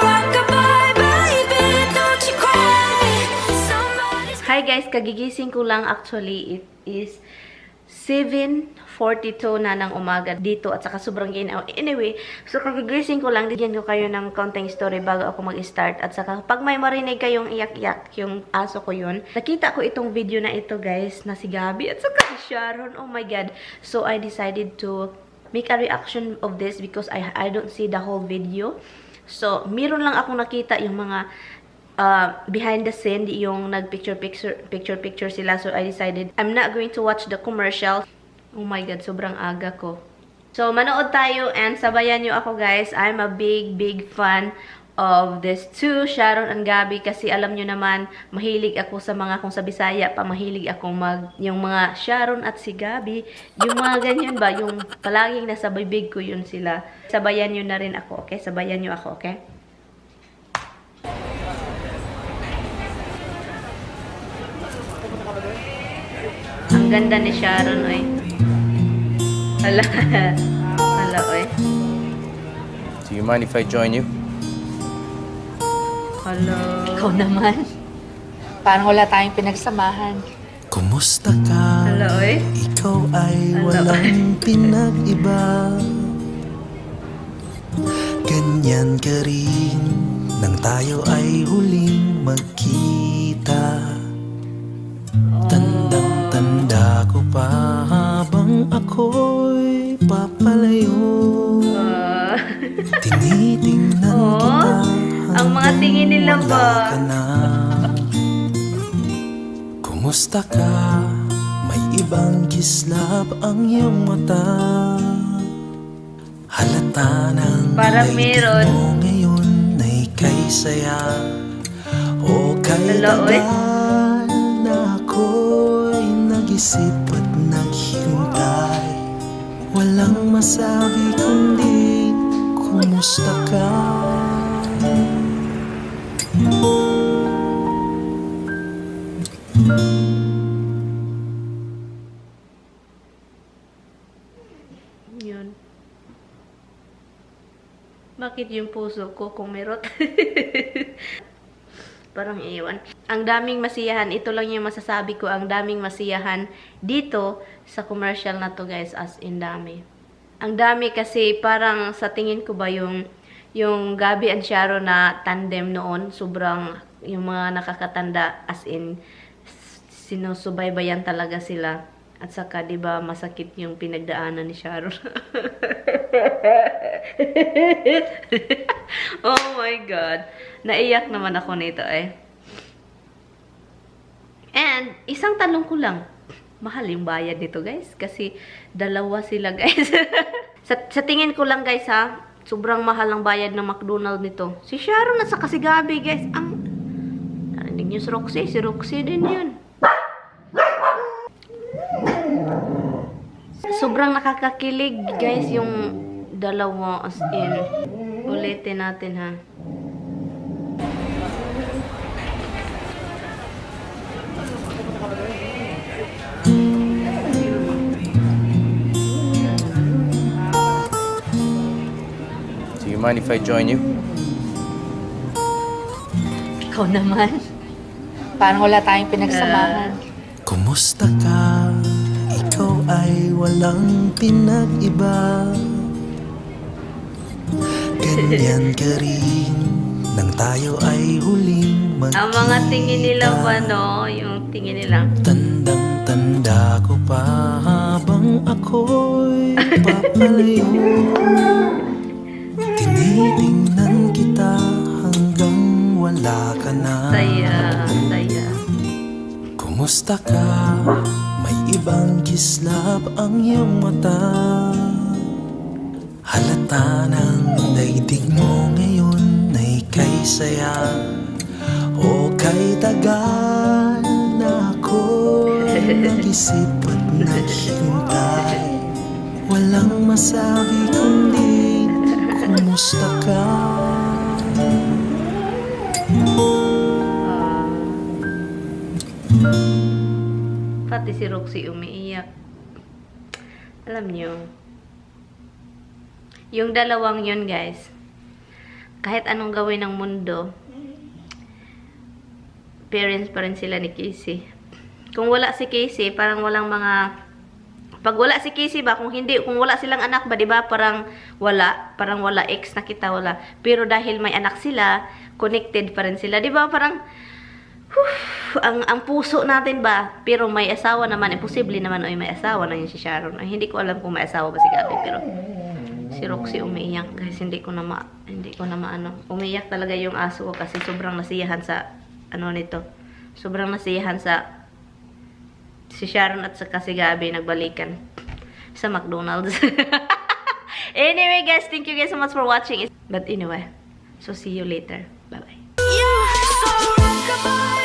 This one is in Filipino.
rockabye, baby, don't you cry. Somebody's Hi guys, kagigising ko lang actually. It is 7:42 na ng umaga dito at saka sobrang ginaw. Anyway, so kagigising ko lang, bigyan ko kayo ng konting story bago ako mag-start. At saka pag may marinig kayong iyak-iyak, yung aso ko yun. Nakita ko itong video na ito guys, na si Gabi at saka si Sharon. Oh my God. So I decided to make a reaction of this because I don't see the whole video. So, meron lang akong nakita yung mga behind the scene, yung nag-picture sila. So, I decided I'm not going to watch the commercial. Oh my God, sobrang aga ko. So, manood tayo and sabayan nyo ako guys. I'm a big fan of these two, Sharon and Gabi, kasi alam nyo naman, mahilig ako sa mga, kung sa Bisaya pa, mahilig akong yung mga Sharon at si Gabi, yung mga ganyan ba, yung palaging nasa bibig ko yun sila. Sabayan nyo na rin ako, okay? Sabayan nyo ako, okay? Ang ganda ni Sharon, oy. Hala. Hala, oy. Do you mind if I join you? Hala. Ikaw naman. Parang wala tayong pinagsamahan. Kumusta ka? Hala, oy. Ikaw ay Hala, walang pinag-iba. Ganyan ka rin nang tayo ay huling magkita. Tandang-tanda ko pa habang ako'y papalayo. Tinitingnan Oh, kita ang mga tingin nila hanggang ba? wala ka na. Kumusta ka? May ibang kislap ang iyong mata. Halata ng Parang daigdig meron. mo ngayon ay kay saya o kay Hala, oy. tagal na ako'y nag-isip at naghintay. Walang masabi kundi kumusta ka? Yun. Bakit yung puso ko kumirot? Parang iwan. Ang daming masiyahan. Ito lang yung masasabi ko. Ang daming masiyahan dito sa commercial na to guys. As in dami. Ang dami kasi parang sa tingin ko ba yung Gabi and Sharon na tandem noon. Sobrang yung mga nakakatanda as in sinusubaybayan talaga sila. At saka, di ba, masakit yung pinagdaanan ni Sharon. Oh my God. Naiyak naman ako nito eh. And, isang tanong ko lang. Mahal yung bayad nito guys. Kasi, dalawa sila guys. sa tingin ko lang guys ha, sobrang mahal ang bayad ng McDonald's nito. Si Sharon at saka si Gabi guys. Ang, narinig nyo si Roxy din yun. Sobrang nakakakilig guys yung dalawa as in. Ulitin natin ha. Do you mind if I join you? Ikaw naman. Parang wala tayong pinagsamahan. Kumusta ka? Ikaw ay walang pinag-iba. Ganyan ka rin nang tayo ay huling magkita. Ang mga tingin nila ba no? Yung tingin nila. Tandang-tanda ko pa habang ako'y papalayo. Tinitingnan kita hanggang wala ka na. Saya. Kumusta ka? May ibang kislap ang iyong mata. Halata ng daigdig mo ngayon ay kay saya o kay tagal na ako'y nag-isip at naghintay. Walang masabi kundi kumusta ka? Pati si Roxy umiiyak. Alam nyo, yung dalawang yun guys, kahit anong gawin ng mundo, parents pa rin sila ni Casey. Kung wala si Casey, parang walang mga... Pag wala si Casey ba, kung wala silang anak ba, di ba, parang wala ex na kita, wala. Pero dahil may anak sila, connected pa rin sila, di ba, parang, ang puso natin ba, pero may asawa naman, imposible naman, oy, may asawa na yun si Sharon. Ay, hindi ko alam kung may asawa ba si Gabi, pero si Roxy umiiyak, guys, hindi ko na maano. Umiiyak talaga yung aso ko kasi sobrang nasiyahan sa, sobrang nasiyahan sa, si Sharon at saka si Gabi nagbalikan sa McDonald's. Anyway, guys, thank you guys so much for watching. But anyway, so see you later. Bye-bye. Yeah, so rockabye.